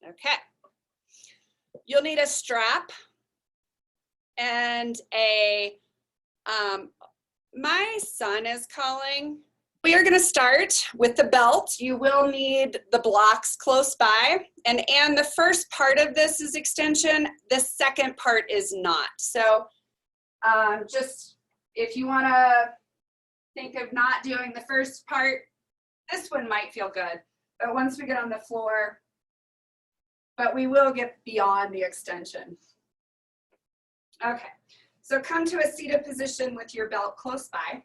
Okay. You'll need a strap and a, my son is calling. We are going to start with the belt. You will need the blocks close by. And the first part of this is extension. The second part is not. So just if you want to think of not doing the first part, this one might feel good. But once we get on the floor, but we will get beyond the extension. Okay, so come to a seated position with your belt close by.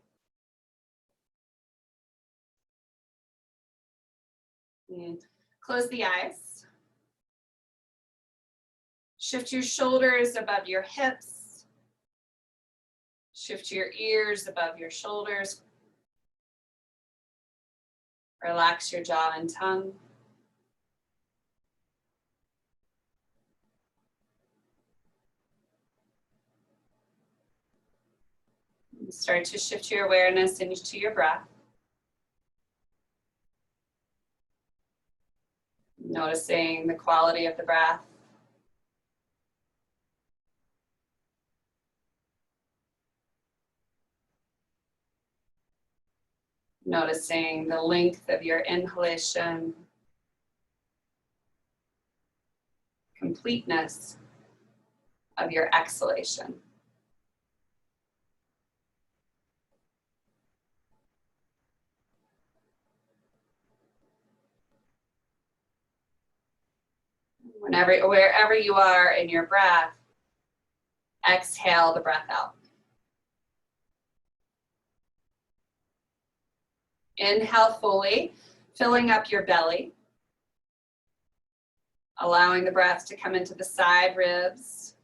And close the eyes. Shift your shoulders above your hips. Shift your ears above your shoulders. Relax your jaw and tongue. Start to shift your awareness into your breath. Noticing the quality of the breath. Noticing the length of your inhalation. Completeness of your exhalation. Wherever you are in your breath, exhale the breath out. Inhale fully, filling up your belly. Allowing the breath to come into the side ribs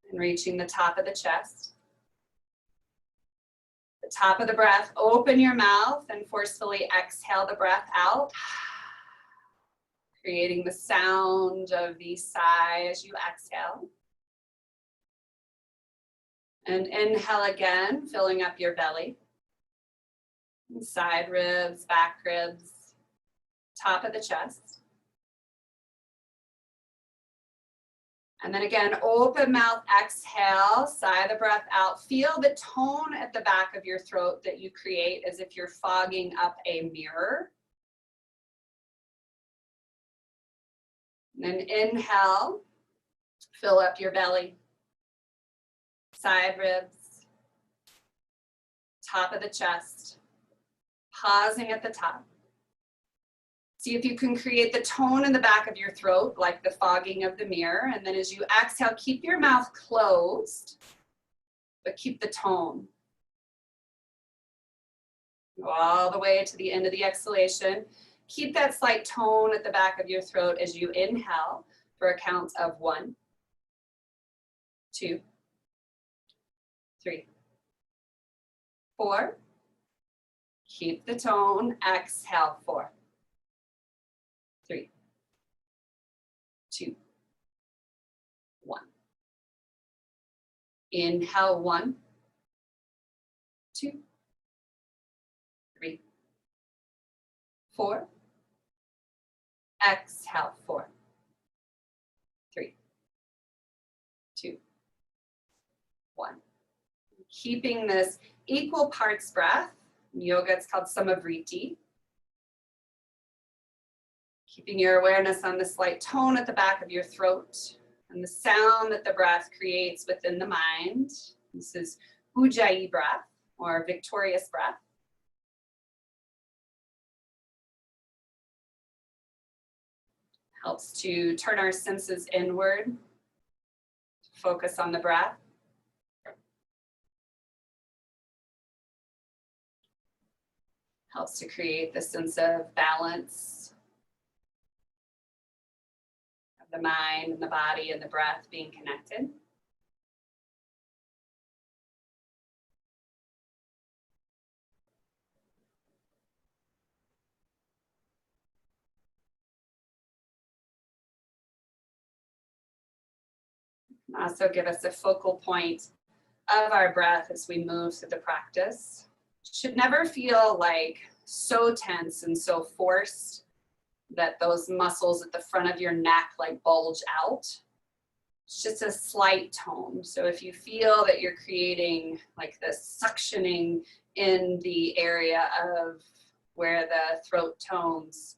and reaching the top of the chest. The top of the breath, open your mouth and forcefully exhale the breath out. Creating the sound of the sigh as you exhale. And inhale again, filling up your belly. Side ribs, back ribs, top of the chest. And then again, open mouth, exhale, sigh the breath out. Feel the tone at the back of your throat that you create as if you're fogging up a mirror. And then inhale, fill up your belly, side ribs, top of the chest, pausing at the top. See if you can create the tone in the back of your throat, like the fogging of the mirror. And then as you exhale, keep your mouth closed, but keep the tone. Go all the way to the end of the exhalation. Keep that slight tone at the back of your throat as you inhale for a count of 1, 2, 3, 4. Keep the tone. Exhale 4, 3, 2, 1. Inhale 1, 2, 3, 4. Exhale 4, 3, 2, 1. Keeping this equal parts breath. In yoga, it's called Samavriti. Keeping your awareness on the slight tone at the back of your throat and the sound that the breath creates within the mind. This is Ujjayi breath or victorious breath. Helps to turn our senses inward, focus on the breath. Helps to create the sense of balance of the mind and the body and the breath being connected. Also give us a focal point of our breath as we move through the practice. Should never feel like so tense and so forced. that those muscles at the front of your neck like bulge out. It's just a slight tone. So if you feel that you're creating like this suctioning in the area of where the throat tones,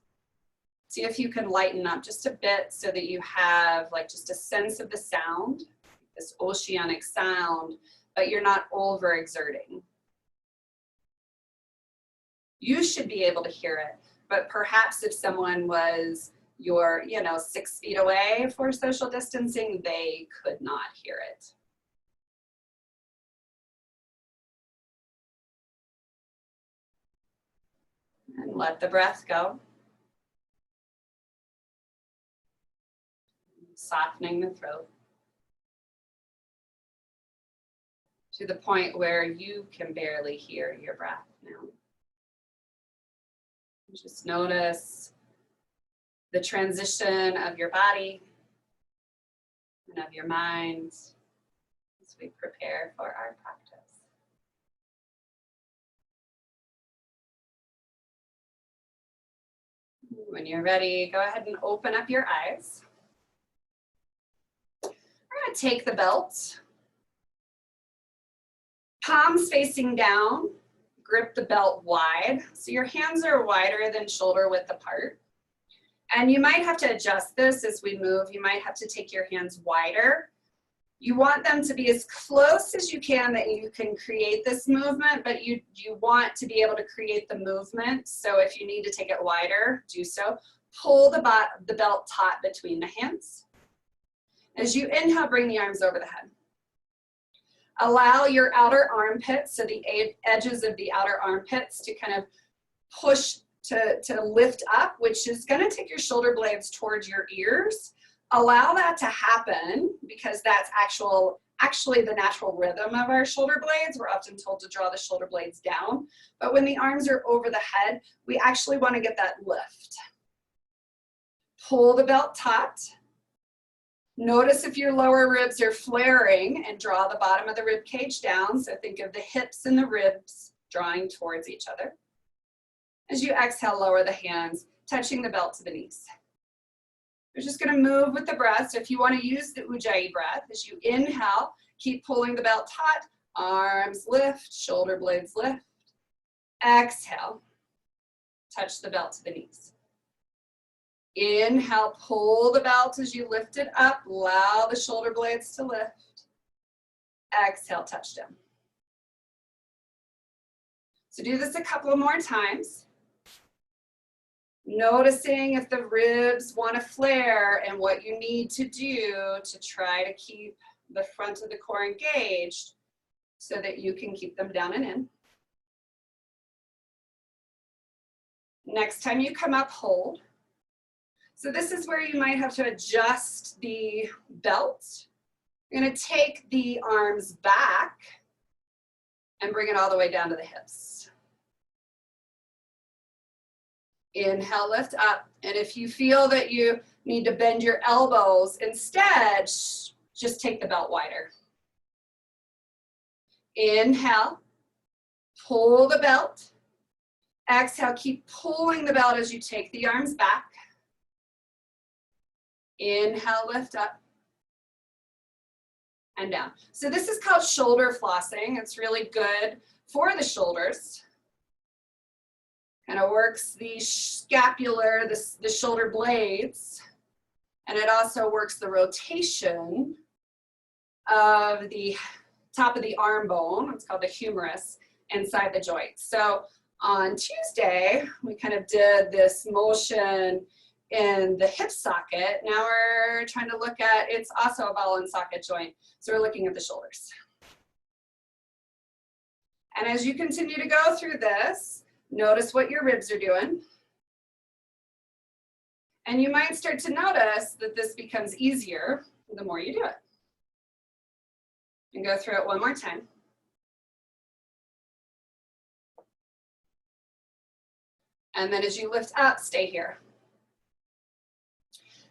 see if you can lighten up just a bit so that you have like just a sense of the sound, this oceanic sound, but you're not overexerting. You should be able to hear it, but perhaps if someone was you're 6 feet away for social distancing, they could not hear it. And let the breath go. Softening the throat to the point where you can barely hear your breath now. Just notice the transition of your body and of your mind as we prepare for our practice. When you're ready, go ahead and open up your eyes. We're going to take the belt, palms facing down, grip the belt wide. So your hands are wider than shoulder width apart. And you might have to adjust this as we move. You might have to take your hands wider. You want them to be as close as you can that you can create this movement, but you want to be able to create the movement. So if you need to take it wider, do so. Pull the belt taut between the hands. As you inhale, bring the arms over the head. Allow your outer armpits, so the edges of the outer armpits, to kind of push to lift up, which is going to take your shoulder blades towards your ears. Allow that to happen because that's actually the natural rhythm of our shoulder blades. We're often told to draw the shoulder blades down, but when the arms are over the head, we actually want to get that lift. Pull the belt taut. Notice if your lower ribs are flaring and draw the bottom of the rib cage down. So think of the hips and the ribs drawing towards each other. As you exhale, lower the hands, touching the belt to the knees. You're just going to move with the breath. So if you want to use the Ujjayi breath, as you inhale, keep pulling the belt taut, arms lift, shoulder blades lift. Exhale, touch the belt to the knees. Inhale, pull the belt as you lift it up, allow the shoulder blades to lift. Exhale, touch down. So do this a couple of more times. Noticing if the ribs want to flare and what you need to do to try to keep the front of the core engaged so that you can keep them down and in. Next time you come up, hold. So this is where you might have to adjust the belt. You're going to take the arms back and bring it all the way down to the hips. Inhale, lift up. And if you feel that you need to bend your elbows, instead, just take the belt wider. Inhale, pull the belt. Exhale, keep pulling the belt as you take the arms back. Inhale, lift up. And down. So this is called shoulder flossing. It's really good for the shoulders. Kind of works the scapular, the shoulder blades, and it also works the rotation of the top of the arm bone. It's called the humerus inside the joint. So on Tuesday, we kind of did this motion in the hip socket. Now we're trying to look at, it's also a ball and socket joint. So we're looking at the shoulders. And as you continue to go through this, notice what your ribs are doing. And you might start to notice that this becomes easier the more you do it. And go through it one more time. And then as you lift up, stay here.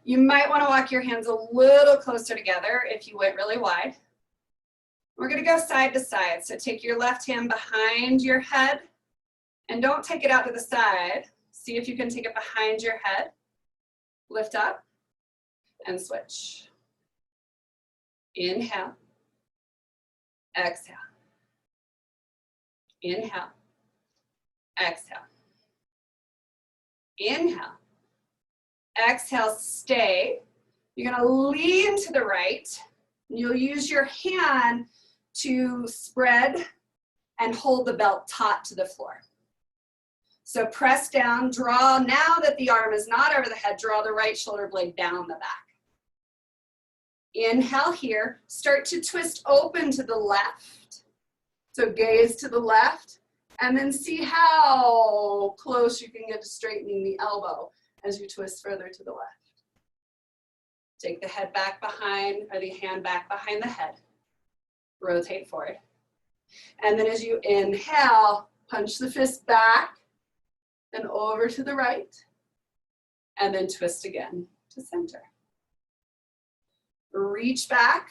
You might want to walk your hands a little closer together if you went really wide. We're going to go side to side. So take your left hand behind your head and don't take it out to the side. See if you can take it behind your head. Lift up and switch. Inhale, exhale. Inhale, exhale. Inhale, exhale, stay. You're gonna lean to the right. You'll use your hand to spread and hold the belt taut to the floor. So press down, draw, now that the arm is not over the head, draw the right shoulder blade down the back. Inhale here, start to twist open to the left. So gaze to the left, and then see how close you can get to straightening the elbow as you twist further to the left. Take the head back behind, or the hand back behind the head. Rotate forward. And then as you inhale, punch the fist back and over to the right, and then twist again to center. Reach back,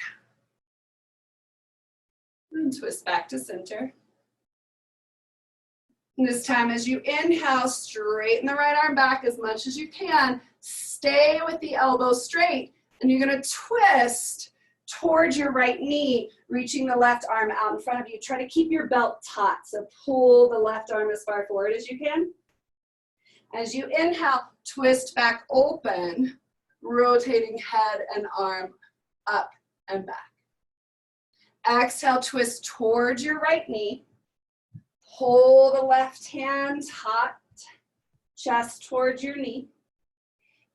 and twist back to center. And this time as you inhale, straighten the right arm back as much as you can. Stay with the elbow straight, and you're gonna twist towards your right knee, reaching the left arm out in front of you. Try to keep your belt taut, so pull the left arm as far forward as you can. As you inhale, twist back open, rotating head and arm up and back. Exhale, twist towards your right knee. Pull the left hand taut, chest towards your knee.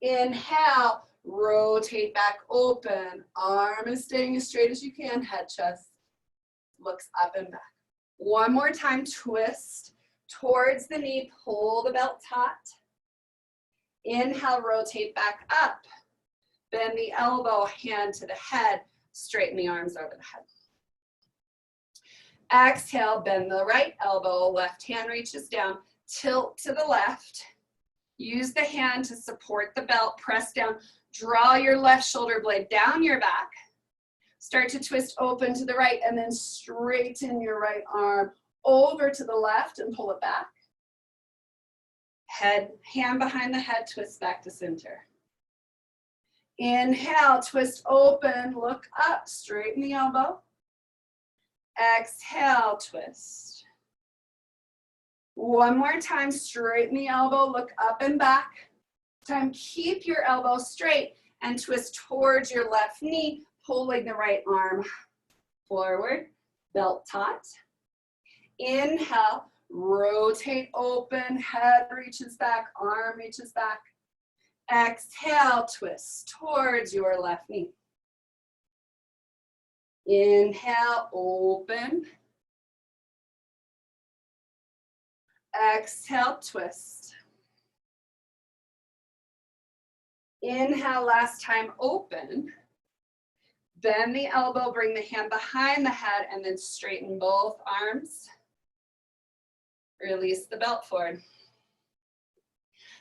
Inhale, rotate back open. Arm is staying as straight as you can. Head, chest looks up and back. One more time, twist towards the knee. Pull the belt taut. Inhale, rotate back up. Bend the elbow, hand to the head. Straighten the arms over the head. Exhale, bend the right elbow. Left hand reaches down. Tilt to the left. Use the hand to support the belt. Press down. Draw your left shoulder blade down your back. Start to twist open to the right, and then straighten your right arm over to the left and pull it back. Head, hand behind the head, twist back to center. Inhale, twist open, look up, straighten the elbow. Exhale, twist. One more time, straighten the elbow, look up and back. Time, keep your elbow straight and twist towards your left knee, pulling the right arm forward, belt taut. Inhale, rotate open, head reaches back, arm reaches back. Exhale, twist towards your left knee. Inhale, open. Exhale, twist. Inhale, last time, open. Bend the elbow, bring the hand behind the head, and then straighten both arms. Release the belt forward.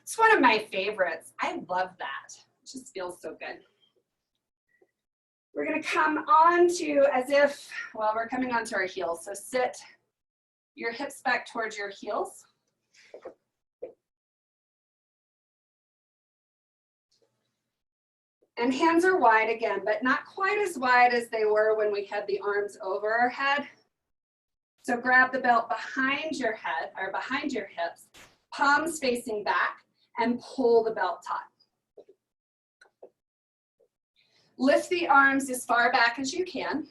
It's one of my favorites. I love that. It just feels so good. We're gonna come on to as if, well, we're coming onto our heels. So sit your hips back towards your heels. And hands are wide again, but not quite as wide as they were when we had the arms over our head. So grab the belt behind your head or behind your hips, palms facing back, and pull the belt taut. Lift the arms as far back as you can.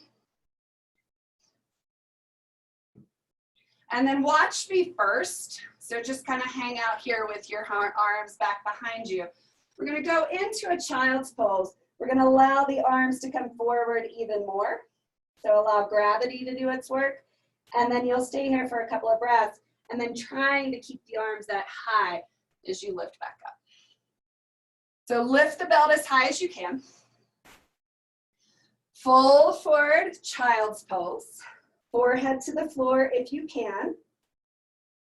And then watch me first. So just kind of hang out here with your arms back behind you. We're going to go into a child's pose. We're going to allow the arms to come forward even more. So allow gravity to do its work. And then you'll stay here for a couple of breaths, and then trying to keep the arms that high as you lift back up. So lift the belt as high as you can. Full forward child's pose. Forehead to the floor if you can.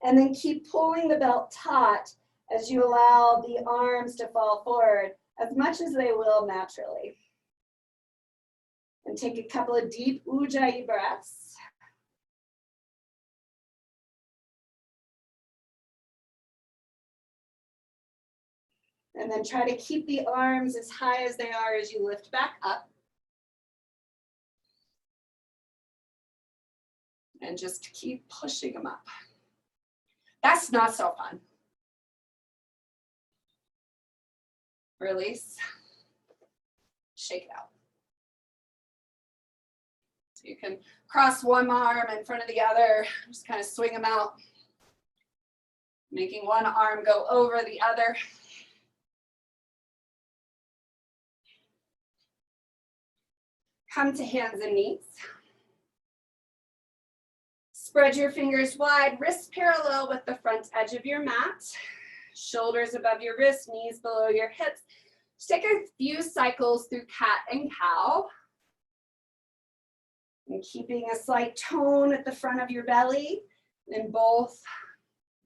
And then keep pulling the belt taut as you allow the arms to fall forward as much as they will naturally. And take a couple of deep Ujjayi breaths. And then try to keep the arms as high as they are as you lift back up. And just keep pushing them up. That's not so fun. Release. Shake it out. So you can cross one arm in front of the other, just kind of swing them out, making one arm go over the other. Come to hands and knees. Spread your fingers wide, wrists parallel with the front edge of your mat. Shoulders above your wrists, knees below your hips. Just take a few cycles through cat and cow. And keeping a slight tone at the front of your belly in both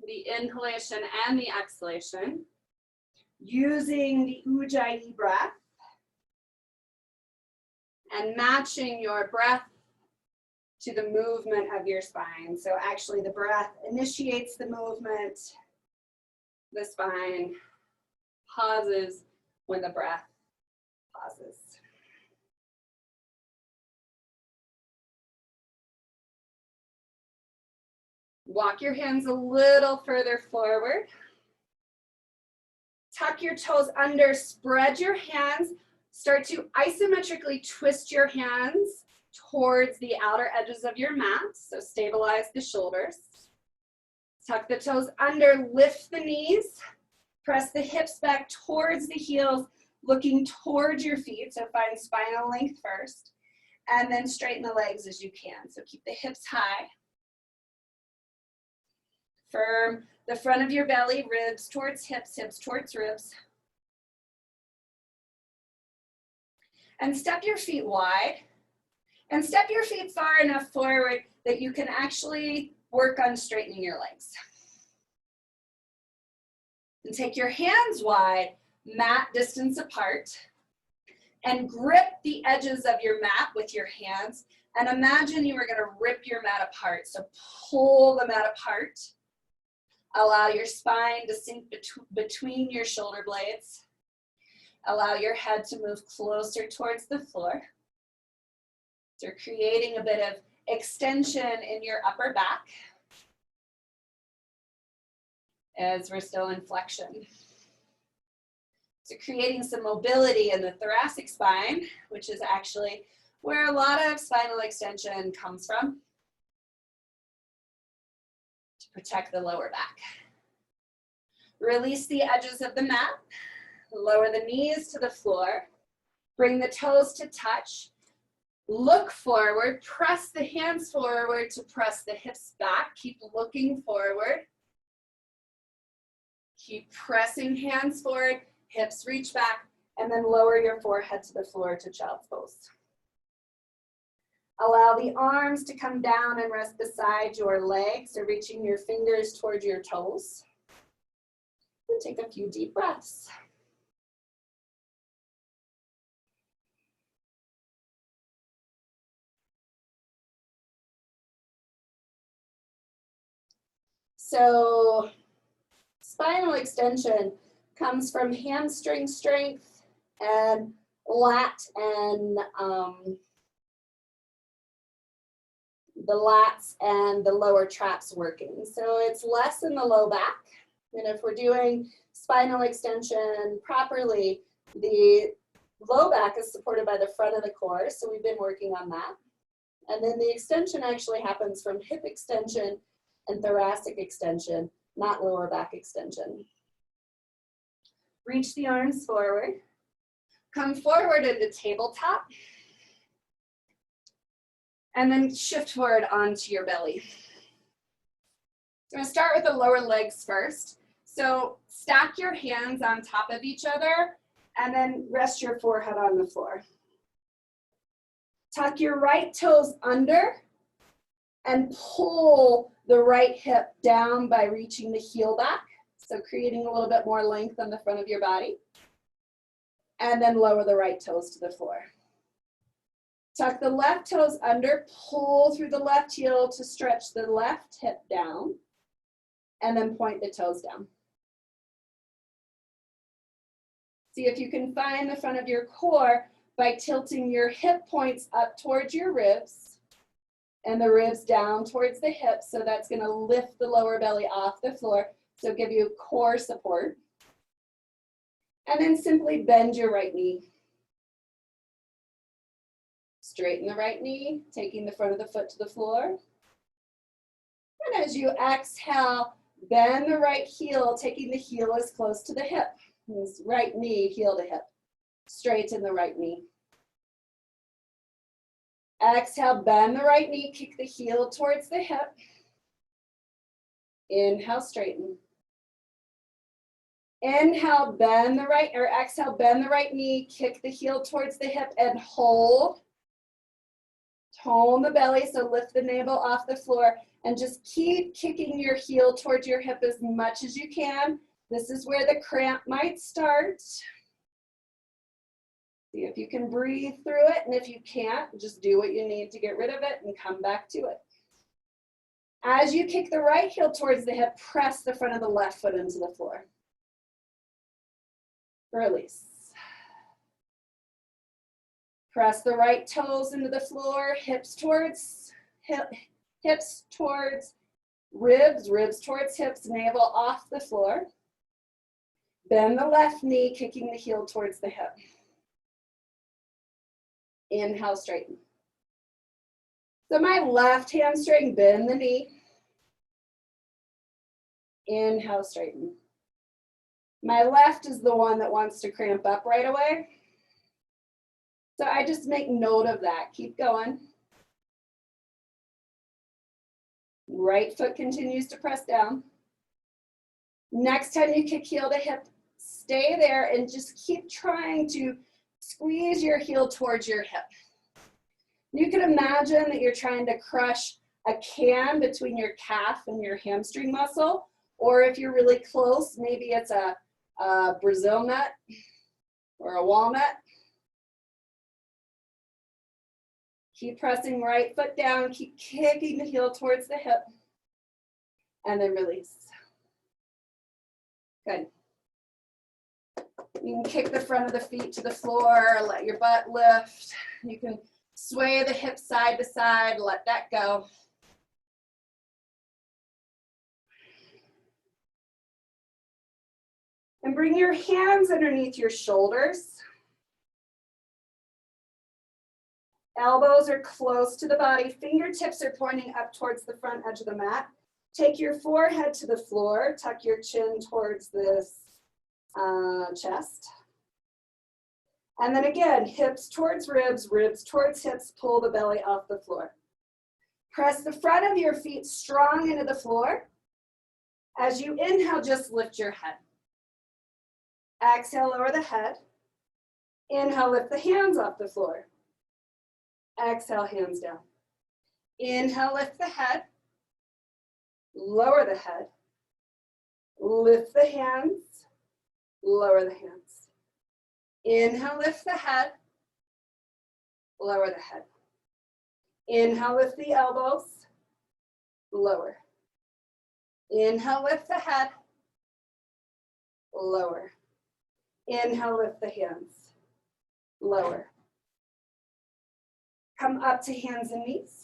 the inhalation and the exhalation. Using the Ujjayi breath. And matching your breath to the movement of your spine. So actually the breath initiates the movement. The spine pauses when the breath pauses. Walk your hands a little further forward. Tuck your toes under, spread your hands. Start to isometrically twist your hands towards the outer edges of your mat. So stabilize the shoulders. Tuck the toes under, lift the knees. Press the hips back towards the heels, looking towards your feet. So find spinal length first. And then straighten the legs as you can. So keep the hips high. Firm the front of your belly, ribs towards hips, hips towards ribs. And step your feet wide. And step your feet far enough forward that you can actually work on straightening your legs. And take your hands wide, mat distance apart. And grip the edges of your mat with your hands. And imagine you are going to rip your mat apart. So pull the mat apart. Allow your spine to sink between your shoulder blades. Allow your head to move closer towards the floor. So creating a bit of extension in your upper back as we're still in flexion. So creating some mobility in the thoracic spine, which is actually where a lot of spinal extension comes from, to protect the lower back. Release the edges of the mat. Lower the knees to the floor. Bring the toes to touch. Look forward. Press the hands forward to press the hips back. Keep looking forward. Keep pressing hands forward. Hips reach back. And then lower your forehead to the floor to child's pose. Allow the arms to come down and rest beside your legs, so reaching your fingers towards your toes. And take a few deep breaths. So spinal extension comes from hamstring strength and lat and the lats and the lower traps working. So it's less in the low back. And if we're doing spinal extension properly, the low back is supported by the front of the core. So we've been working on that. And then the extension actually happens from hip extension and thoracic extension, not lower back extension. Reach the arms forward. Come forward into tabletop. And then shift forward onto your belly. So I'm going to start with the lower legs first. So stack your hands on top of each other and then rest your forehead on the floor. Tuck your right toes under and pull the right hip down by reaching the heel back. So creating a little bit more length on the front of your body. And then lower the right toes to the floor. Tuck the left toes under, pull through the left heel to stretch the left hip down, and then point the toes down. See if you can find the front of your core by tilting your hip points up towards your ribs and the ribs down towards the hips. So that's going to lift the lower belly off the floor. So give you core support. And then simply bend your right knee. Straighten the right knee, taking the front of the foot to the floor. And as you exhale, bend the right heel, taking the heel as close to the hip. This right knee, heel to hip. Straighten the right knee. Exhale, bend the right knee, kick the heel towards the hip. Inhale, straighten. Inhale, bend the right, or exhale, bend the right knee, kick the heel towards the hip and hold. Tone the belly, so lift the navel off the floor and just keep kicking your heel towards your hip as much as you can. This is where the cramp might start. See if you can breathe through it, and if you can't, just do what you need to get rid of it and come back to it. As you kick the right heel towards the hip, press the front of the left foot into the floor. Release. Press the right toes into the floor, hips towards ribs, ribs towards hips, navel off the floor. Bend the left knee, kicking the heel towards the hip. Inhale, straighten. So my left hamstring, bend the knee. Inhale, straighten. My left is the one that wants to cramp up right away. So I just make note of that. Keep going. Right foot continues to press down. Next time you kick heel to hip, stay there and just keep trying to squeeze your heel towards your hip. You can imagine that you're trying to crush a can between your calf and your hamstring muscle, or if you're really close, maybe it's a Brazil nut or a walnut. Keep pressing right foot down, keep kicking the heel towards the hip, and then release. Good. You can kick the front of the feet to the floor, let your butt lift. You can sway the hips side to side, let that go. And bring your hands underneath your shoulders. Elbows are close to the body. Fingertips are pointing up towards the front edge of the mat. Take your forehead to the floor. Tuck your chin towards this chest. And then again, hips towards ribs, ribs towards hips. Pull the belly off the floor. Press the front of your feet strong into the floor. As you inhale, just lift your head. Exhale, lower the head. Inhale, lift the hands off the floor. Exhale, hands down. Inhale, lift the head. Lower the head. Lift the hands. Lower the hands. Inhale, lift the head. Lower the head. Inhale, lift the elbows. Lower. Inhale, lift the head. Lower. Inhale, lift the hands. Lower. Come up to hands and knees.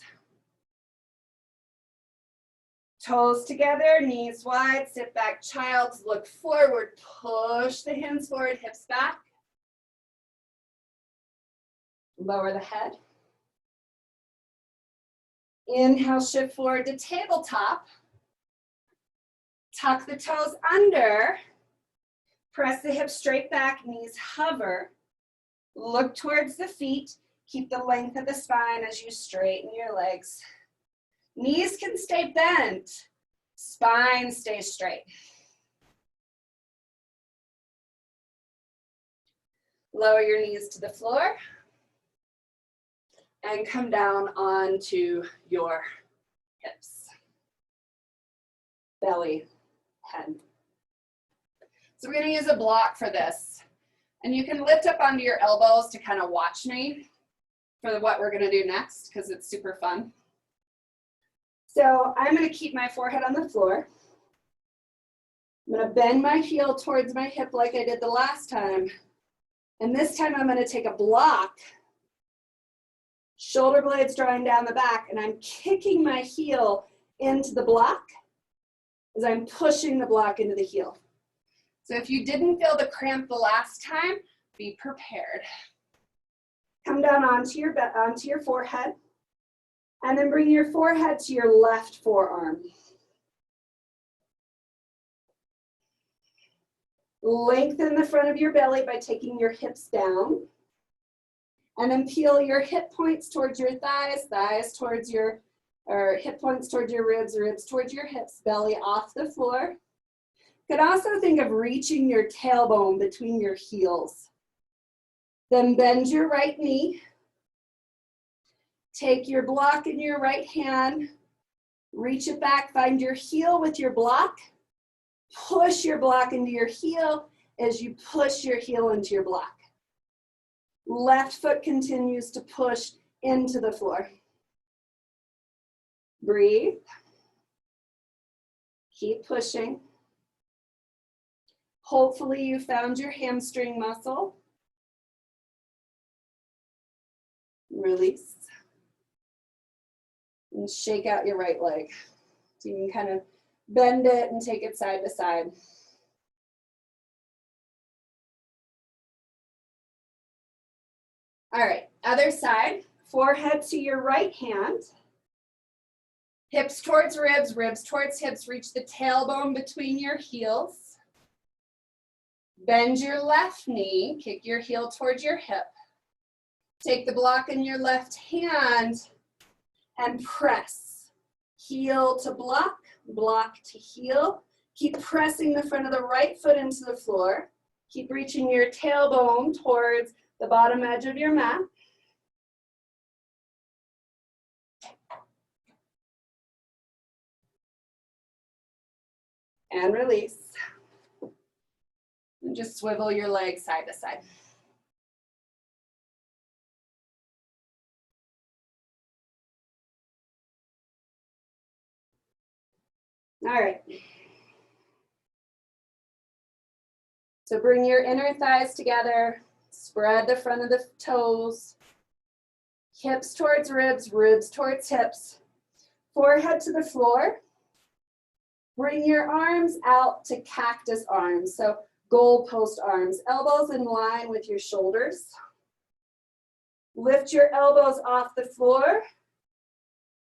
Toes together, knees wide, sit back, child's look forward, push the hands forward, hips back. Lower the head. Inhale, shift forward to tabletop. Tuck the toes under. Press the hips straight back, knees hover. Look towards the feet. Keep the length of the spine as you straighten your legs. Knees can stay bent. Spine stays straight. Lower your knees to the floor. And come down onto your hips. Belly, head. So we're going to use a block for this. And you can lift up onto your elbows to kind of watch me for what we're going to do next, because it's super fun. So I'm going to keep my forehead on the floor. I'm going to bend my heel towards my hip like I did the last time. And this time I'm going to take a block, shoulder blades drawing down the back, and I'm kicking my heel into the block as I'm pushing the block into the heel. So if you didn't feel the cramp the last time, be prepared. Come down onto your forehead, and then bring your forehead to your left forearm. Lengthen the front of your belly by taking your hips down. And then peel your hip points towards your thighs, thighs towards your, or hip points towards your ribs, ribs towards your hips, belly off the floor. You could also think of reaching your tailbone between your heels. Then bend your right knee. Take your block in your right hand, reach it back, find your heel with your block. Push your block into your heel as you push your heel into your block. Left foot continues to push into the floor. Breathe. Keep pushing. Hopefully you found your hamstring muscle. Release. And shake out your right leg. So you can kind of bend it and take it side to side. All right, other side, forehead to your right hand. Hips towards ribs, ribs towards hips. Reach the tailbone between your heels. Bend your left knee, kick your heel towards your hip. Take the block in your left hand and press. Heel to block, block to heel. Keep pressing the front of the right foot into the floor. Keep reaching your tailbone towards the bottom edge of your mat. And release. And just swivel your legs side to side. All right. So bring your inner thighs together, spread the front of the toes, hips towards ribs, ribs towards hips, forehead to the floor. Bring your arms out to cactus arms, so goalpost arms, elbows in line with your shoulders. Lift your elbows off the floor,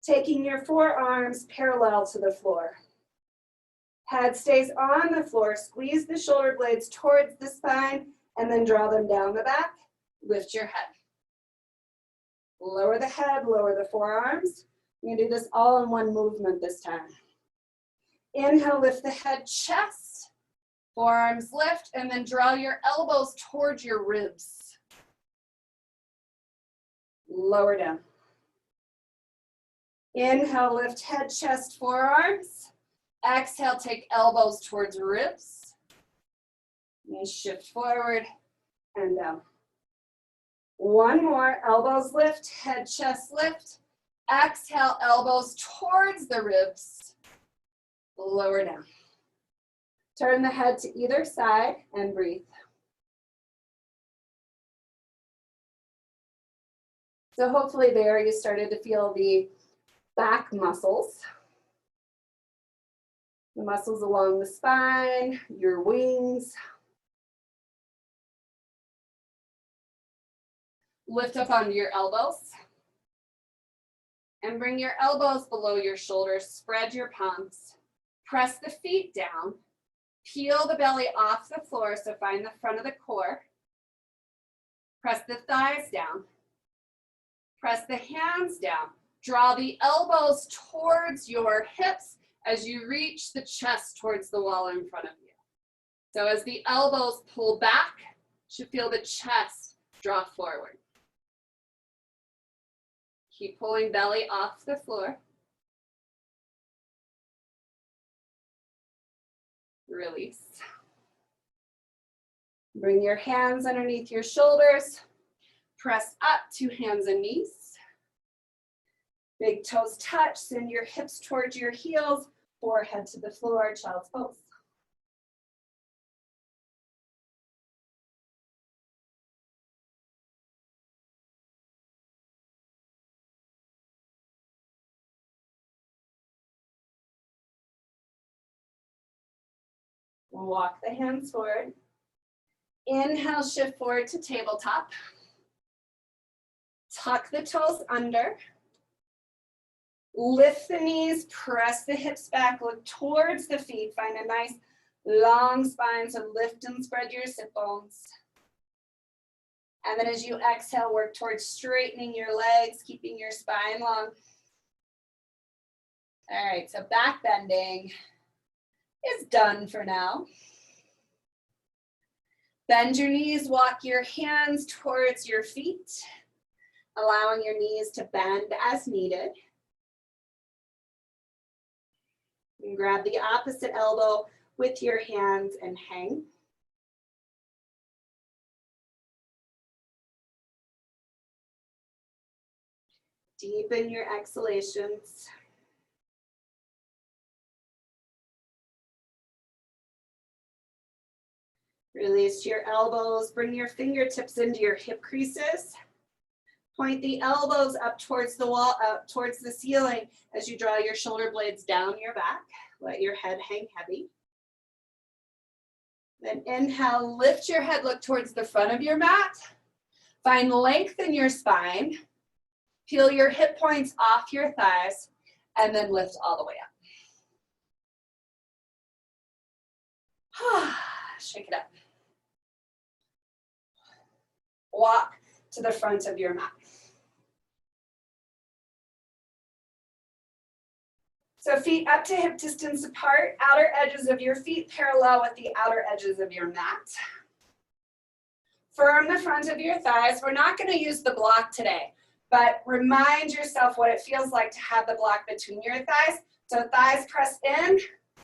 taking your forearms parallel to the floor. Head stays on the floor, squeeze the shoulder blades towards the spine, and then draw them down the back. Lift your head. Lower the head, lower the forearms. You're gonna do this all in one movement this time. Inhale, lift the head, chest, forearms lift, and then draw your elbows towards your ribs. Lower down. Inhale, lift head, chest, forearms. Exhale, take elbows towards ribs. And shift forward and down. One more, elbows lift, head, chest lift. Exhale, elbows towards the ribs. Lower down. Turn the head to either side and breathe. So hopefully there you started to feel the back muscles. The muscles along the spine, your wings. Lift up onto your elbows. And bring your elbows below your shoulders. Spread your palms. Press the feet down. Peel the belly off the floor, so find the front of the core. Press the thighs down. Press the hands down. Draw the elbows towards your hips as you reach the chest towards the wall in front of you. So as the elbows pull back, you should feel the chest draw forward. Keep pulling belly off the floor. Release. Bring your hands underneath your shoulders. Press up to hands and knees. Big toes touch, send your hips towards your heels, forehead to the floor, child's pose. Walk the hands forward. Inhale, shift forward to tabletop. Tuck the toes under. Lift the knees, press the hips back, look towards the feet. Find a nice long spine, so lift and spread your sit bones. And then as you exhale, work towards straightening your legs, keeping your spine long. All right, so back bending is done for now. Bend your knees, walk your hands towards your feet, allowing your knees to bend as needed. And grab the opposite elbow with your hands and hang. Deepen your exhalations. Release your elbows, bring your fingertips into your hip creases. Point the elbows up towards the wall, up towards the ceiling as you draw your shoulder blades down your back. Let your head hang heavy. Then inhale, lift your head, look towards the front of your mat. Find length in your spine. Peel your hip points off your thighs, and then lift all the way up. Shake it up. Walk to the front of your mat. So feet up to hip distance apart, outer edges of your feet parallel with the outer edges of your mat. Firm the front of your thighs. We're not going to use the block today, but remind yourself what it feels like to have the block between your thighs. So thighs press in,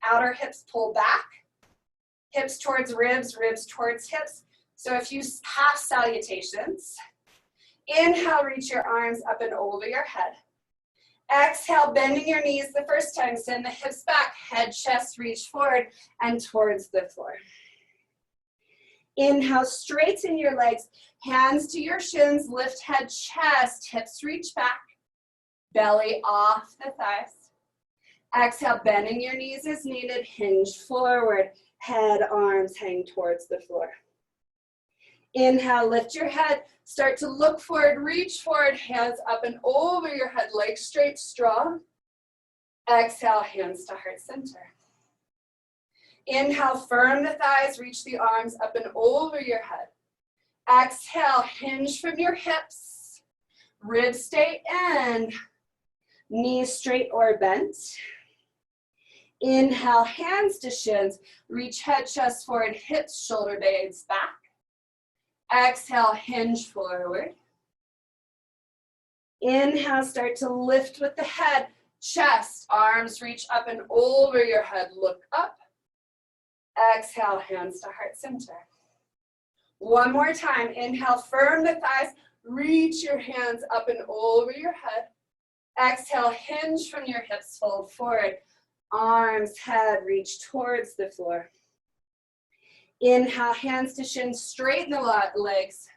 outer hips pull back, hips towards ribs, ribs towards hips. So if you half salutations, inhale, reach your arms up and over your head. Exhale, bending your knees the first time, send the hips back, head, chest, reach forward and towards the floor. Inhale, straighten your legs, hands to your shins, lift head, chest, hips reach back, belly off the thighs. Exhale, bending your knees as needed, hinge forward, head, arms hang towards the floor. Inhale, lift your head, start to look forward, reach forward, hands up and over your head, legs straight, strong. Exhale, hands to heart center. Inhale, firm the thighs, reach the arms up and over your head. Exhale, hinge from your hips, ribs stay in, knees straight or bent. Inhale, hands to shins, reach head, chest forward, hips, shoulder blades back. Exhale, hinge forward. Inhale, start to lift with the head, chest, arms reach up and over your head, look up. Exhale, hands to heart center. One more time, inhale, firm the thighs, reach your hands up and over your head. Exhale, hinge from your hips, fold forward, arms, head, reach towards the floor. Inhale, hands to shins, straighten the legs.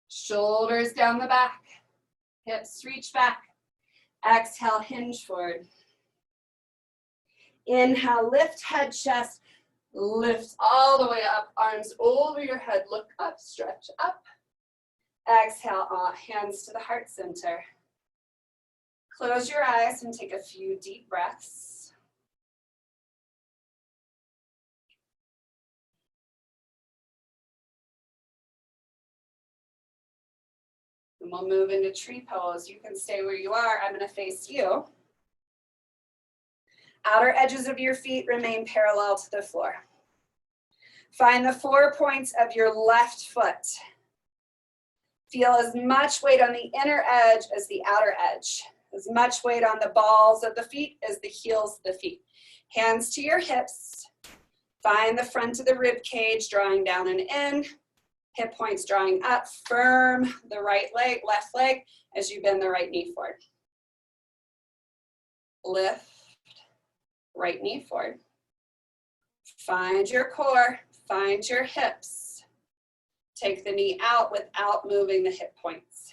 Shoulders down the back, hips reach back. Exhale, hinge forward. Inhale, lift head, chest, lift all the way up, arms over your head, look up, stretch up. Exhale, hands to the heart center. Close your eyes and take a few deep breaths. And we'll move into tree pose. You can stay where you are. I'm going to face you. Outer edges of your feet remain parallel to the floor. Find the 4 points of your left foot. Feel as much weight on the inner edge as the outer edge. As much weight on the balls of the feet as the heels of the feet. Hands to your hips. Find the front of the rib cage drawing down and in. Hip points drawing up. Firm the right leg, left leg as you bend the right knee forward. Lift, right knee forward. Find your core, find your hips. Take the knee out without moving the hip points.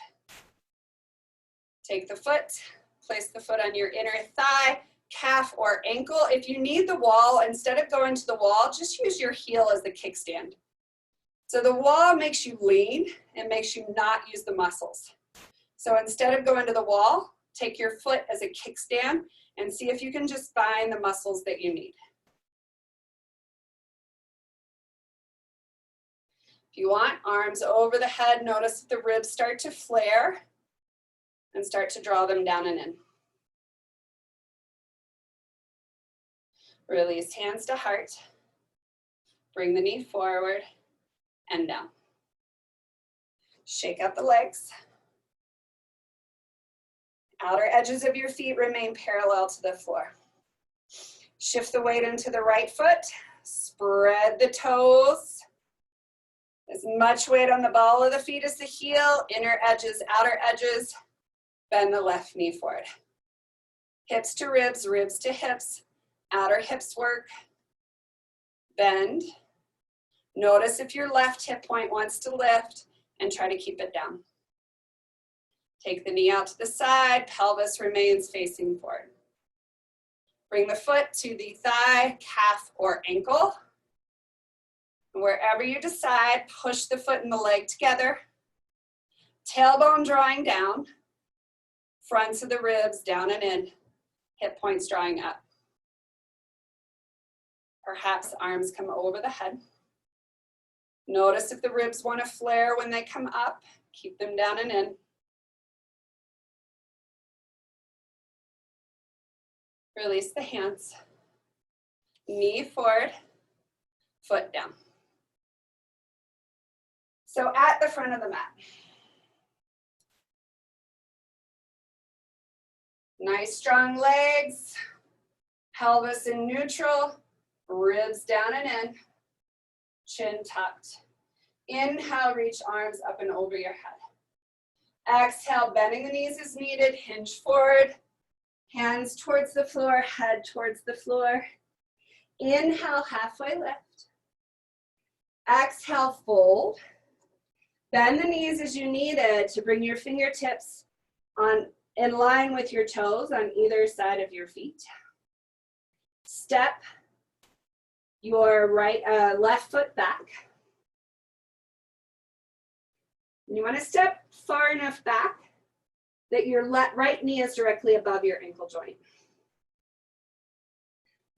Take the foot, place the foot on your inner thigh, calf, or ankle. If you need the wall, instead of going to the wall, just use your heel as the kickstand. So the wall makes you lean and makes you not use the muscles. So instead of going to the wall, take your foot as a kickstand and see if you can just find the muscles that you need. If you want, arms over the head, notice if the ribs start to flare and start to draw them down and in. Release hands to heart. Bring the knee forward and down. Shake out the legs. Outer edges of your feet remain parallel to the floor. Shift the weight into the right foot. Spread the toes. As much weight on the ball of the feet as the heel. Inner edges, outer edges. Bend the left knee forward. Hips to ribs, ribs to hips. Outer hips work. Bend. Notice if your left hip point wants to lift and try to keep it down. Take the knee out to the side, pelvis remains facing forward. Bring the foot to the thigh, calf, or ankle. And wherever you decide, push the foot and the leg together. Tailbone drawing down, fronts of the ribs down and in, hip points drawing up. Perhaps arms come over the head. Notice if the ribs want to flare when they come up, keep them down and in. Release the hands. Knee forward, foot down. So at the front of the mat. Nice strong legs, pelvis in neutral, ribs down and in, chin tucked. Inhale, reach arms up and over your head. Exhale, bending the knees as needed, hinge forward. Hands towards the floor, head towards the floor. Inhale, halfway lift. Exhale, fold. Bend the knees as you needed to bring your fingertips in line with your toes on either side of your feet. Step your left foot back. And you want to step far enough back that your right knee is directly above your ankle joint.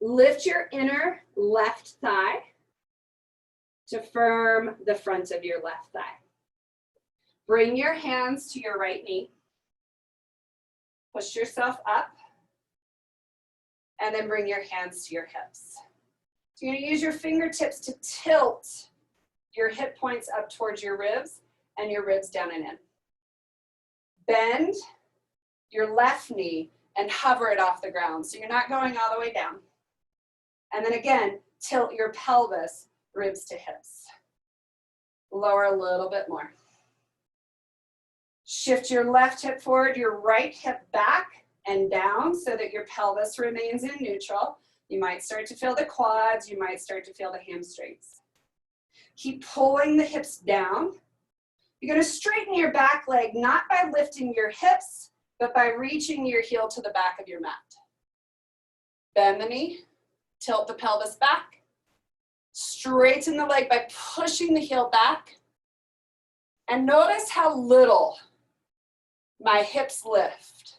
Lift your inner left thigh to firm the front of your left thigh. Bring your hands to your right knee. Push yourself up. And then bring your hands to your hips. So you're going to use your fingertips to tilt your hip points up towards your ribs and your ribs down and in. Bend your left knee and hover it off the ground. So you're not going all the way down. And then again, tilt your pelvis, ribs to hips. Lower a little bit more. Shift your left hip forward, your right hip back and down so that your pelvis remains in neutral. You might start to feel the quads, you might start to feel the hamstrings. Keep pulling the hips down. You're going to straighten your back leg, not by lifting your hips, but by reaching your heel to the back of your mat. Bend the knee, tilt the pelvis back, straighten the leg by pushing the heel back, and notice how little my hips lift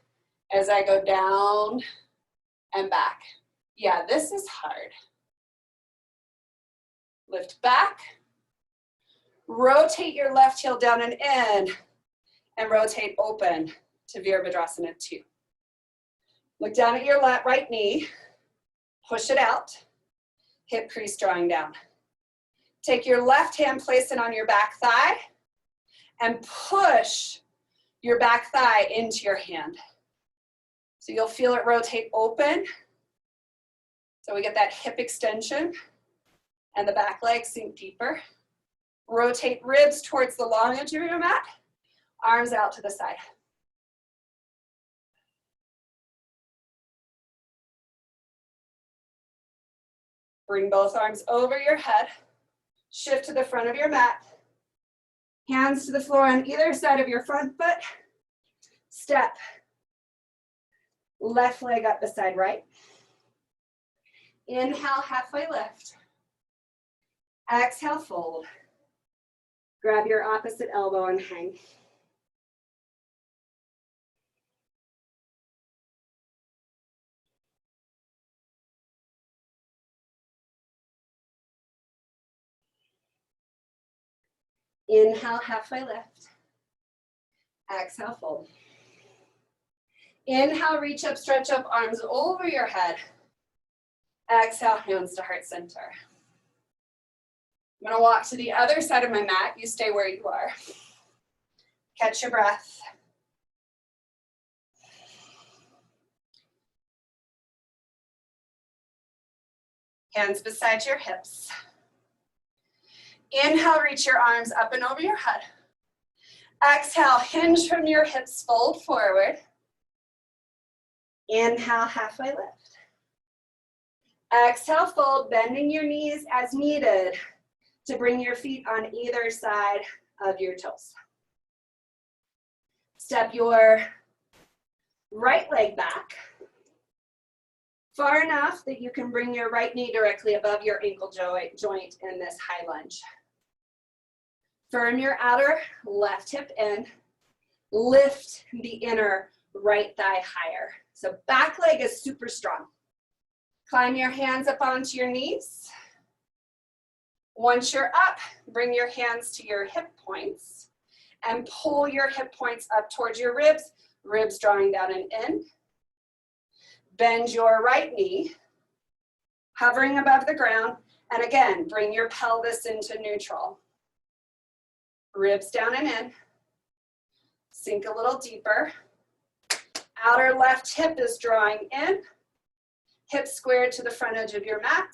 as I go down and back. Yeah, this is hard. Lift back. Rotate your left heel down and in, and rotate open to Virabhadrasana 2. Look down at your right knee, push it out, hip crease drawing down. Take your left hand, place it on your back thigh, and push your back thigh into your hand. So you'll feel it rotate open. So we get that hip extension, and the back leg sink deeper. Rotate ribs towards the long edge of your mat, arms out to the side. Bring both arms over your head, shift to the front of your mat, hands to the floor on either side of your front foot, step. Left leg up beside right. Inhale, halfway lift. Exhale, fold. Grab your opposite elbow and hang. Inhale, halfway lift. Exhale, fold. Inhale, reach up, stretch up, arms over your head. Exhale, hands to heart center. I'm gonna walk to the other side of my mat. You stay where you are. Catch your breath. Hands beside your hips. Inhale, reach your arms up and over your head. Exhale, hinge from your hips, fold forward. Inhale, halfway lift. Exhale, fold, bending your knees as needed to bring your feet on either side of your toes. Step your right leg back far enough that you can bring your right knee directly above your ankle joint in this high lunge. Firm your outer left hip in. Lift the inner right thigh higher. So back leg is super strong. Climb your hands up onto your knees. Once you're up, bring your hands to your hip points and pull your hip points up towards your ribs, ribs drawing down and in. Bend your right knee, hovering above the ground, and again, bring your pelvis into neutral. Ribs down and in. Sink a little deeper. Outer left hip is drawing in. Hips squared to the front edge of your mat.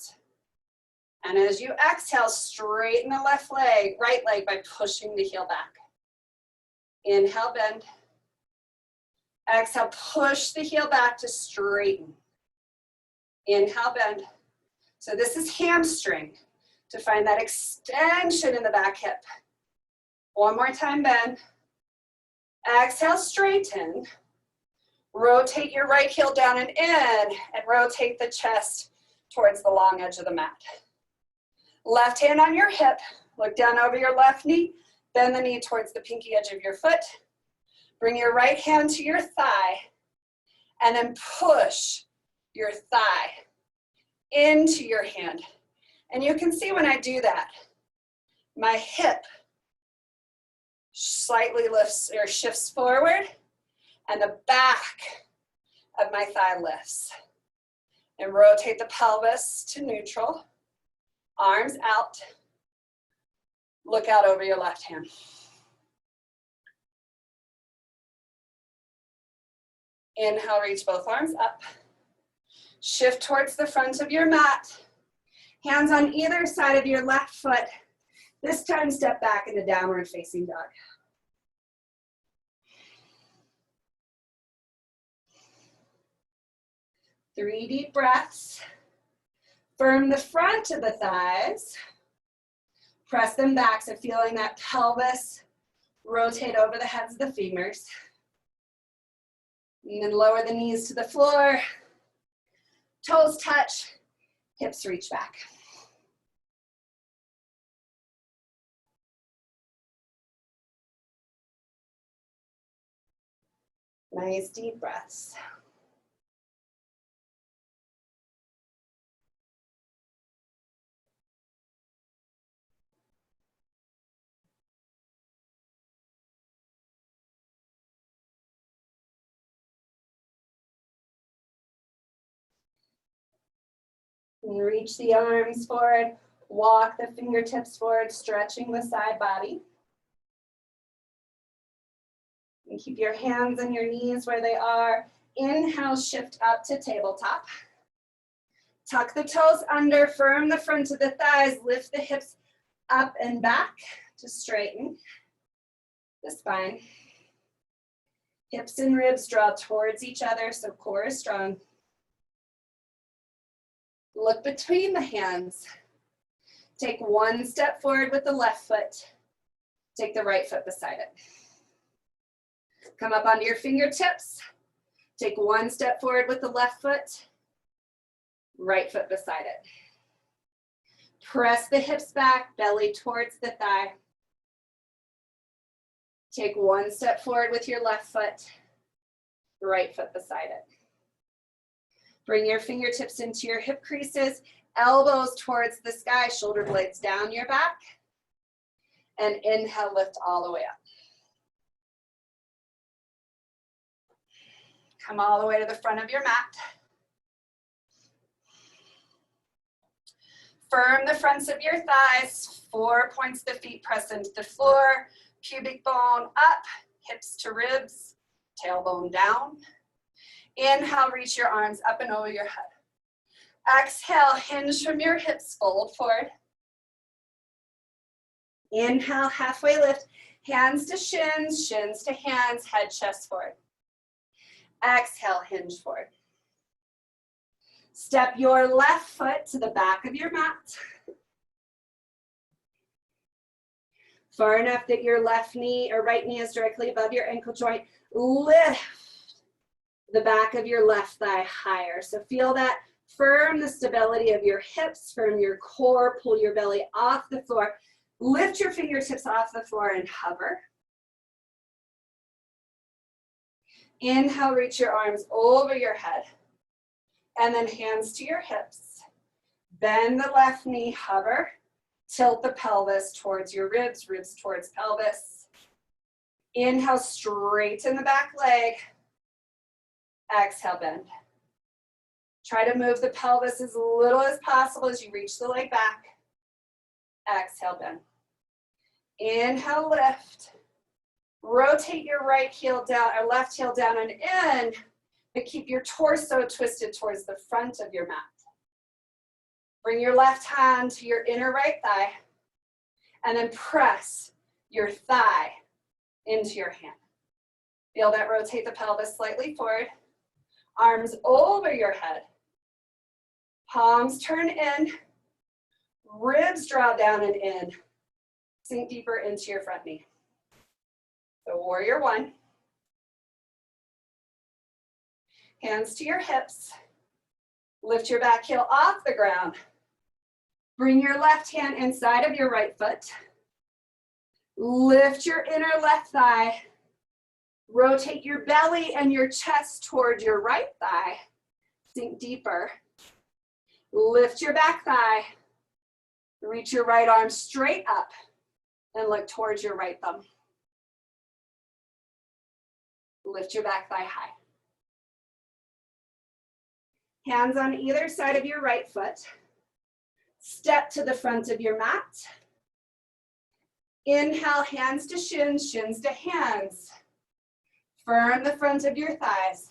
And as you exhale, straighten the left leg, right leg by pushing the heel back. Inhale, bend. Exhale, push the heel back to straighten. Inhale, bend. So this is hamstring to find that extension in the back hip. One more time, bend. Exhale, straighten. Rotate your right heel down and in, and rotate the chest towards the long edge of the mat. Left hand on your hip, look down over your left knee, bend the knee towards the pinky edge of your foot. Bring your right hand to your thigh, and then push your thigh into your hand. And you can see when I do that, my hip slightly lifts or shifts forward, and the back of my thigh lifts. And rotate the pelvis to neutral, arms out, look out over your left hand. Inhale, reach both arms up. Shift towards the front of your mat. Hands on either side of your left foot. This time step back into downward facing dog. Three deep breaths. Firm the front of the thighs. Press them back, so feeling that pelvis rotate over the heads of the femurs. And then lower the knees to the floor. Toes touch, hips reach back. Nice deep breaths. And reach the arms forward, walk the fingertips forward, stretching the side body. And keep your hands and your knees where they are. Inhale, shift up to tabletop. Tuck the toes under, firm the front of the thighs, lift the hips up and back to straighten the spine. Hips and ribs draw towards each other, so core is strong. Look between the hands. Take one step forward with the left foot. Take the right foot beside it. Come up onto your fingertips. Take one step forward with the left foot, right foot beside it. Press the hips back, belly towards the thigh. Take one step forward with your left foot, right foot beside it. Bring your fingertips into your hip creases, elbows towards the sky, shoulder blades down your back. And inhale, lift all the way up. Come all the way to the front of your mat. Firm the fronts of your thighs, 4 points of the feet press into the floor, pubic bone up, hips to ribs, tailbone down. Inhale, reach your arms up and over your head. Exhale, hinge from your hips, fold forward. Inhale, halfway lift, hands to shins, shins to hands, head, chest forward. Exhale, hinge forward. Step your left foot to the back of your mat. Far enough that your left knee or right knee is directly above your ankle joint. Lift the back of your left thigh higher. So feel that. Firm the stability of your hips, firm your core, pull your belly off the floor. Lift your fingertips off the floor and hover. Inhale, reach your arms over your head. And then hands to your hips. Bend the left knee, hover. Tilt the pelvis towards your ribs, ribs towards pelvis. Inhale, straighten the back leg. Exhale, bend. Try to move the pelvis as little as possible as you reach the leg back. Exhale, bend. Inhale, lift. Rotate your right heel down, or left heel down and in, but keep your torso twisted towards the front of your mat. Bring your left hand to your inner right thigh, and then press your thigh into your hand. Feel that rotate the pelvis slightly forward. Arms over your head. Palms turn in. Ribs draw down and in. Sink deeper into your front knee. So warrior one. Hands to your hips. Lift your back heel off the ground. Bring your left hand inside of your right foot. Lift your inner left thigh. Rotate your belly and your chest toward your right thigh. Sink deeper. Lift your back thigh. Reach your right arm straight up and look towards your right thumb. Lift your back thigh high. Hands on either side of your right foot. Step to the front of your mat. Inhale, hands to shins, shins to hands. Firm the front of your thighs.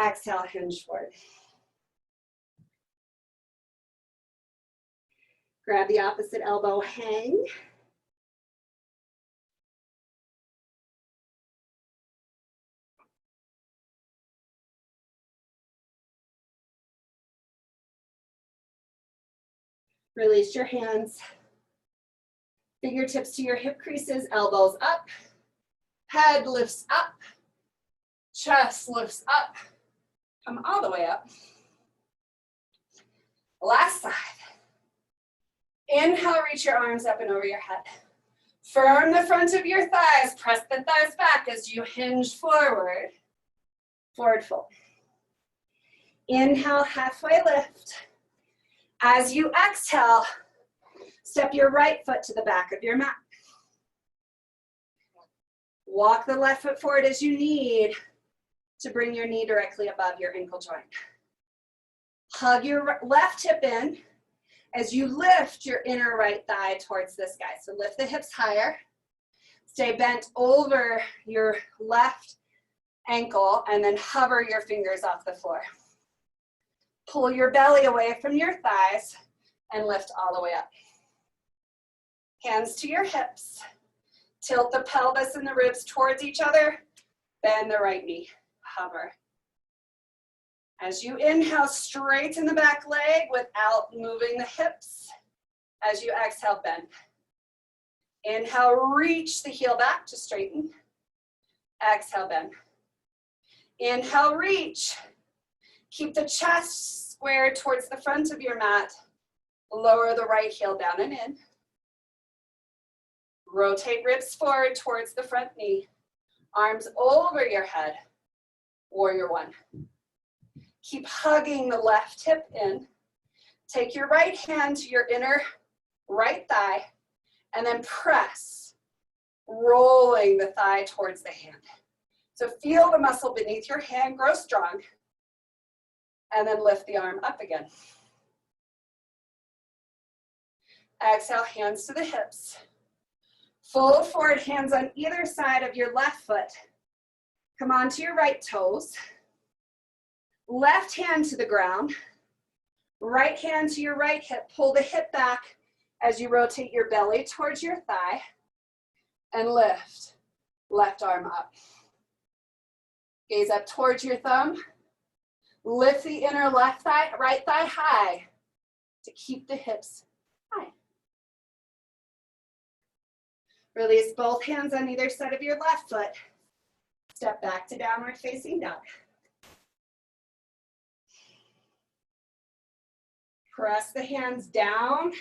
Exhale, hinge forward. Grab the opposite elbow, hang. Release your hands. Fingertips to your hip creases, elbows up. Head lifts up. Chest lifts up. Come all the way up. Last side. Inhale, reach your arms up and over your head. Firm the front of your thighs. Press the thighs back as you hinge forward. Forward fold. Inhale, halfway lift. As you exhale, step your right foot to the back of your mat. Walk the left foot forward as you need to bring your knee directly above your ankle joint. Hug your left hip in as you lift your inner right thigh towards the sky. So lift the hips higher. Stay bent over your left ankle and then hover your fingers off the floor. Pull your belly away from your thighs and lift all the way up. Hands to your hips. Tilt the pelvis and the ribs towards each other. Bend the right knee. Hover. As you inhale, straighten the back leg without moving the hips. As you exhale, bend. Inhale, reach the heel back to straighten. Exhale, bend. Inhale, reach. Keep the chest square towards the front of your mat. Lower the right heel down and in. Rotate ribs forward towards the front knee. Arms over your head. Warrior one. Keep hugging the left hip in. Take your right hand to your inner right thigh and then press, rolling the thigh towards the hand. So feel the muscle beneath your hand grow strong and then lift the arm up again. Exhale, hands to the hips. Fold forward, hands on either side of your left foot. Come onto your right toes. Left hand to the ground. Right hand to your right hip. Pull the hip back as you rotate your belly towards your thigh. And lift. Left arm up. Gaze up towards your thumb. Lift the inner left thigh, right thigh high to keep the hips high. Release both hands on either side of your left foot. Step back to downward facing dog. Press the hands down,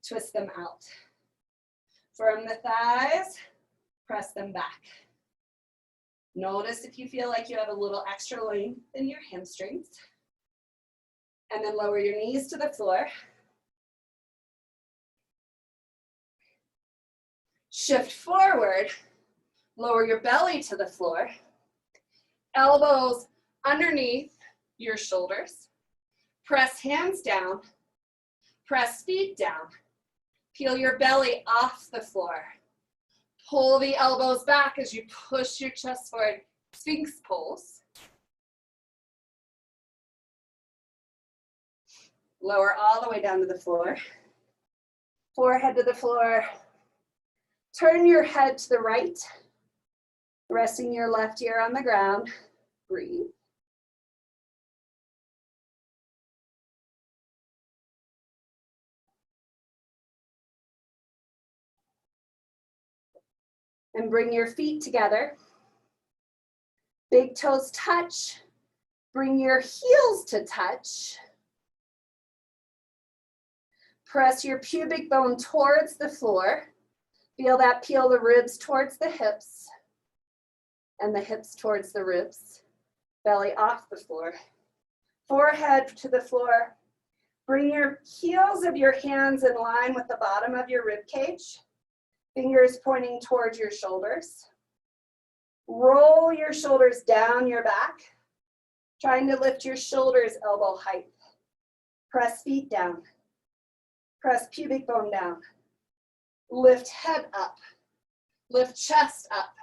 twist them out. From the thighs, press them back. Notice if you feel like you have a little extra length in your hamstrings. And then lower your knees to the floor. Shift forward, lower your belly to the floor. Elbows underneath your shoulders. Press hands down, press feet down. Peel your belly off the floor. Pull the elbows back as you push your chest forward, Sphinx pose. Lower all the way down to the floor. Forehead to the floor. Turn your head to the right, resting your left ear on the ground. Breathe. And bring your feet together. Big toes touch. Bring your heels to touch. Press your pubic bone towards the floor. Feel that peel the ribs towards the hips and the hips towards the ribs. Belly off the floor. Forehead to the floor. Bring your heels of your hands in line with the bottom of your rib cage. Fingers pointing towards your shoulders. Roll your shoulders down your back, trying to lift your shoulders elbow height. Press feet down. Press pubic bone down. Lift head up. Lift chest up.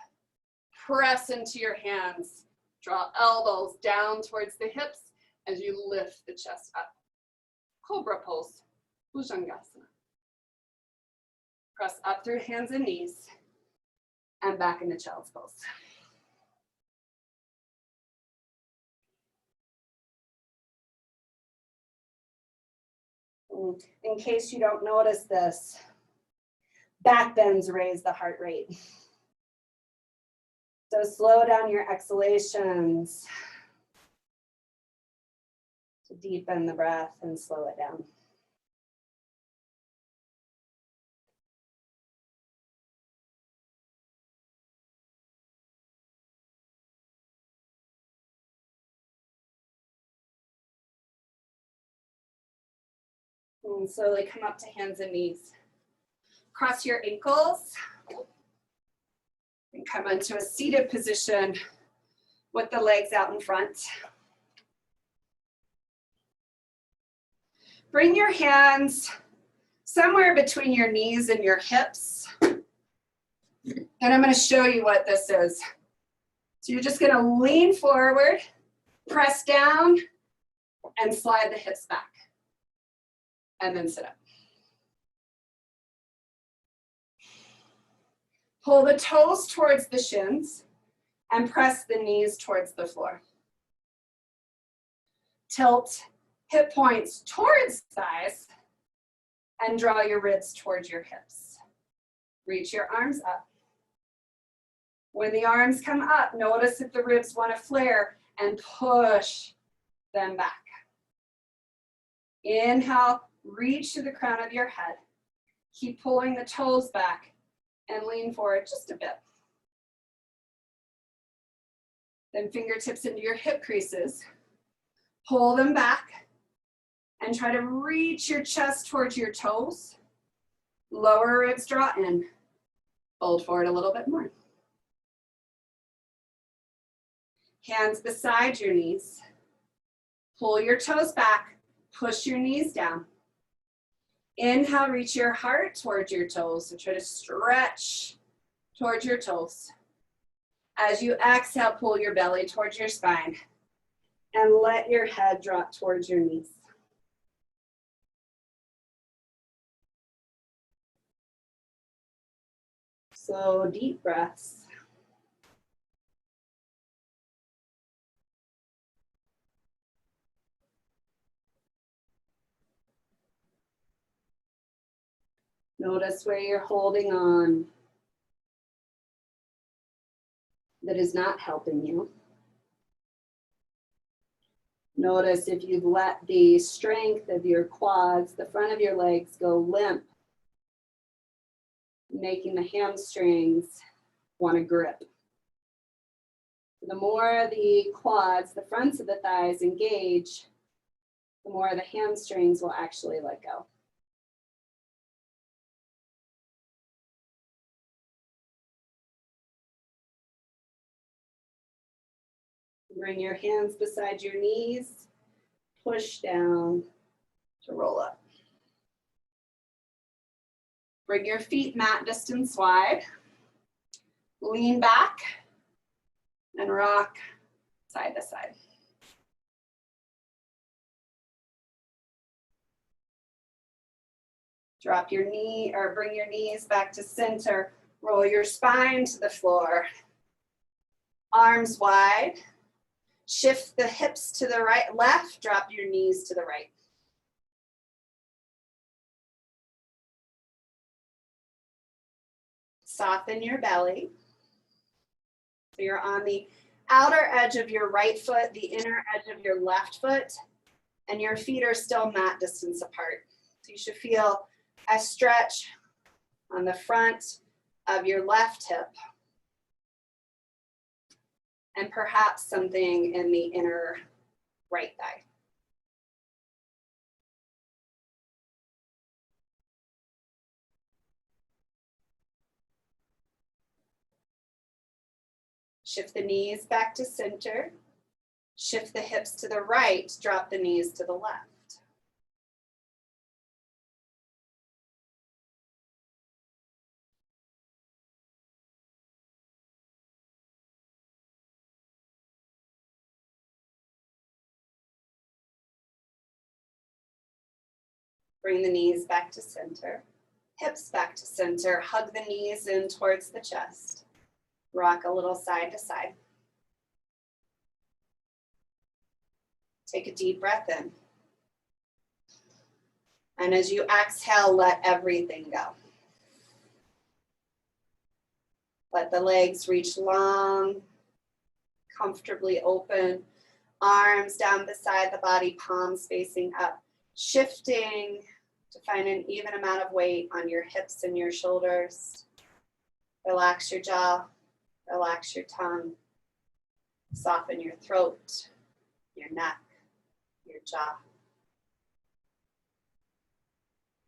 Press into your hands. Draw elbows down towards the hips as you lift the chest up. Cobra pose, Bhujangasana. Press up through hands and knees and back into child's pose. In case you don't notice this, back bends raise the heart rate. So slow down your exhalations to deepen the breath and slow it down. And slowly come up to hands and knees. Cross your ankles and come into a seated position with the legs out in front. Bring your hands somewhere between your knees and your hips. And I'm going to show you what this is. So you're just going to lean forward, press down, and slide the hips back. And then sit up. Pull the toes towards the shins and press the knees towards the floor. Tilt hip points towards thighs and draw your ribs towards your hips. Reach your arms up. When the arms come up, notice if the ribs want to flare and push them back. Inhale, reach to the crown of your head. Keep pulling the toes back and lean forward just a bit. Then fingertips into your hip creases. Pull them back and try to reach your chest towards your toes. Lower ribs draw in. Fold forward a little bit more. Hands beside your knees. Pull your toes back. Push your knees down. Inhale, reach your heart towards your toes. So try to stretch towards your toes. As you exhale, pull your belly towards your spine and let your head drop towards your knees. So deep breaths. Notice where you're holding on that is not helping you. Notice if you've let the strength of your quads, the front of your legs go limp, making the hamstrings want to grip. The more the quads, the fronts of the thighs engage, the more the hamstrings will actually let go. Bring your hands beside your knees, push down to roll up. Bring your feet mat distance wide. Lean back and rock side to side. Drop your knee or bring your knees back to center. Roll your spine to the floor. Arms wide. Shift the hips to the right, left, drop your knees to the right. Soften your belly. So you're on the outer edge of your right foot, the inner edge of your left foot, and your feet are still mat distance apart. So you should feel a stretch on the front of your left hip, and perhaps something in the inner right thigh. Shift the knees back to center. Shift the hips to the right, drop the knees to the left. Bring the knees back to center. Hips back to center. Hug the knees in towards the chest. Rock a little side to side. Take a deep breath in. And as you exhale, let everything go. Let the legs reach long, comfortably open. Arms down beside the body, palms facing up. Shifting to find an even amount of weight on your hips and your shoulders. Relax your jaw, relax your tongue. Soften your throat, your neck, your jaw.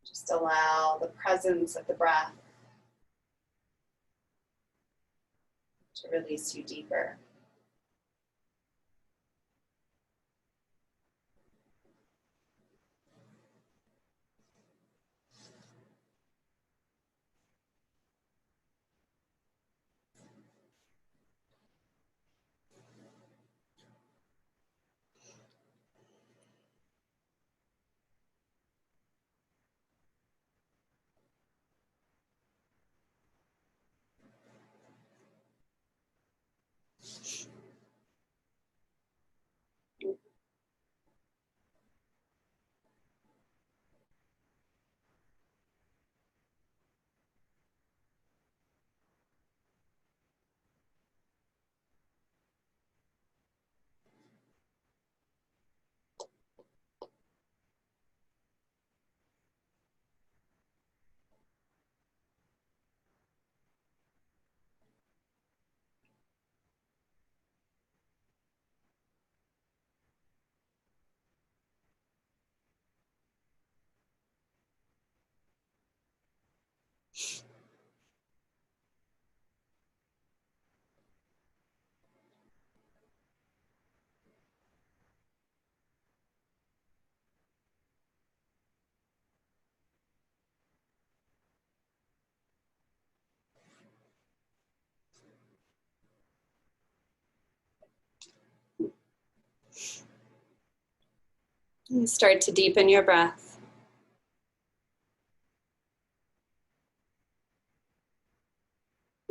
Just allow the presence of the breath to release you deeper. And start to deepen your breath.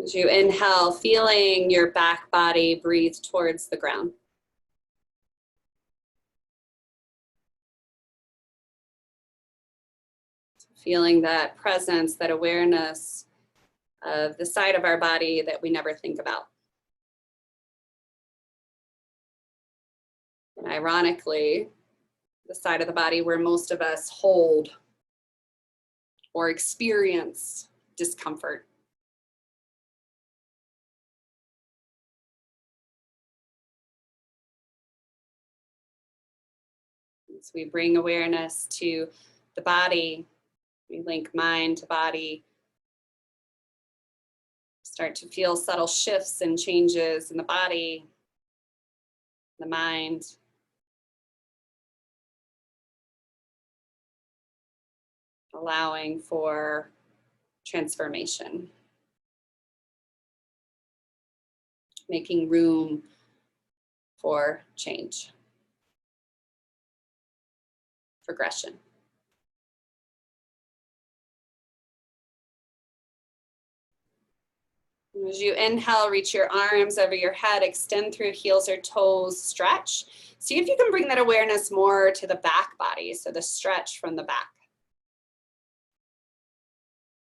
As you inhale, feeling your back body breathe towards the ground. Feeling that presence, that awareness of the side of our body that we never think about. And ironically, the side of the body where most of us hold or experience discomfort. As we bring awareness to the body, we link mind to body, start to feel subtle shifts and changes in the body, the mind. Allowing for transformation. Making room for change. Progression. As you inhale, reach your arms over your head, extend through heels or toes, stretch. See if you can bring that awareness more to the back body, so the stretch from the back.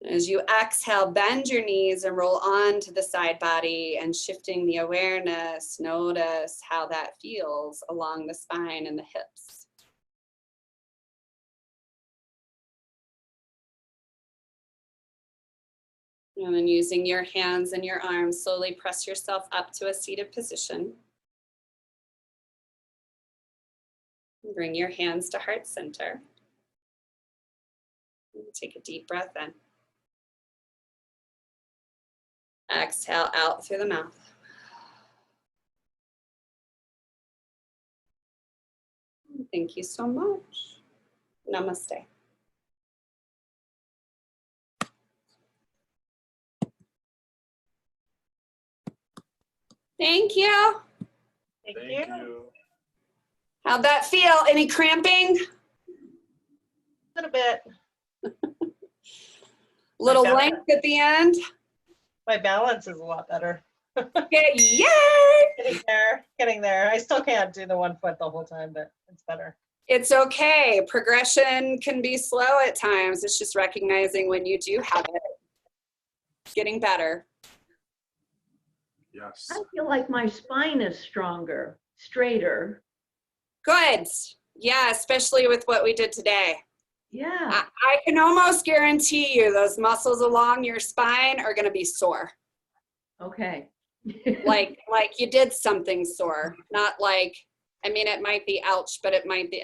As you exhale, bend your knees and roll on to the side body, and shifting the awareness, notice how that feels along the spine and the hips. And then using your hands and your arms, slowly press yourself up to a seated position. Bring your hands to heart center. Take a deep breath in. Exhale out through the mouth. Thank you so much. Namaste. Thank you. Thank you. How'd that feel? Any cramping? A little bit. Little length at the end? My balance is a lot better. Yeah, yay! Getting there. I still can't do the 1 foot the whole time, but it's better. It's okay. Progression can be slow at times. It's just recognizing when you do have it. Getting better. Yes. I feel like my spine is stronger, straighter. Good. Yeah, especially with what we did today. Yeah. I can almost guarantee you those muscles along your spine are going to be sore. Okay. like you did something sore, not like, I mean, it might be ouch, but it might be,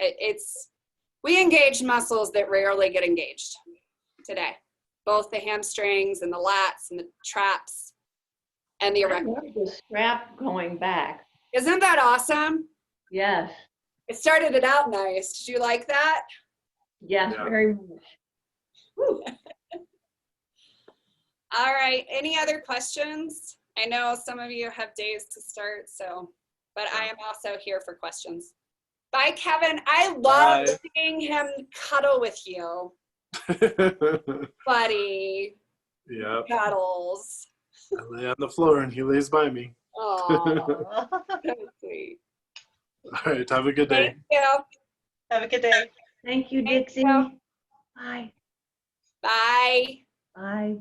we engaged muscles that rarely get engaged today. Both the hamstrings and the lats and the traps and the I erector. love the strap going back. Isn't that awesome? Yes. It started it out nice. Did you like that? Yes, Yeah. very much. Woo. All right, any other questions? I know some of you have days to start, so, but I am also here for questions. Bye, Kevin. I love Bye. seeing him cuddle with you, buddy. Yep. Cuddles. I lay on the floor and he lays by me. Oh, so sweet. All right. Have a good day. Thank you. Have a good day. Thank you, Thank Dixie. you. Bye. Bye. Bye.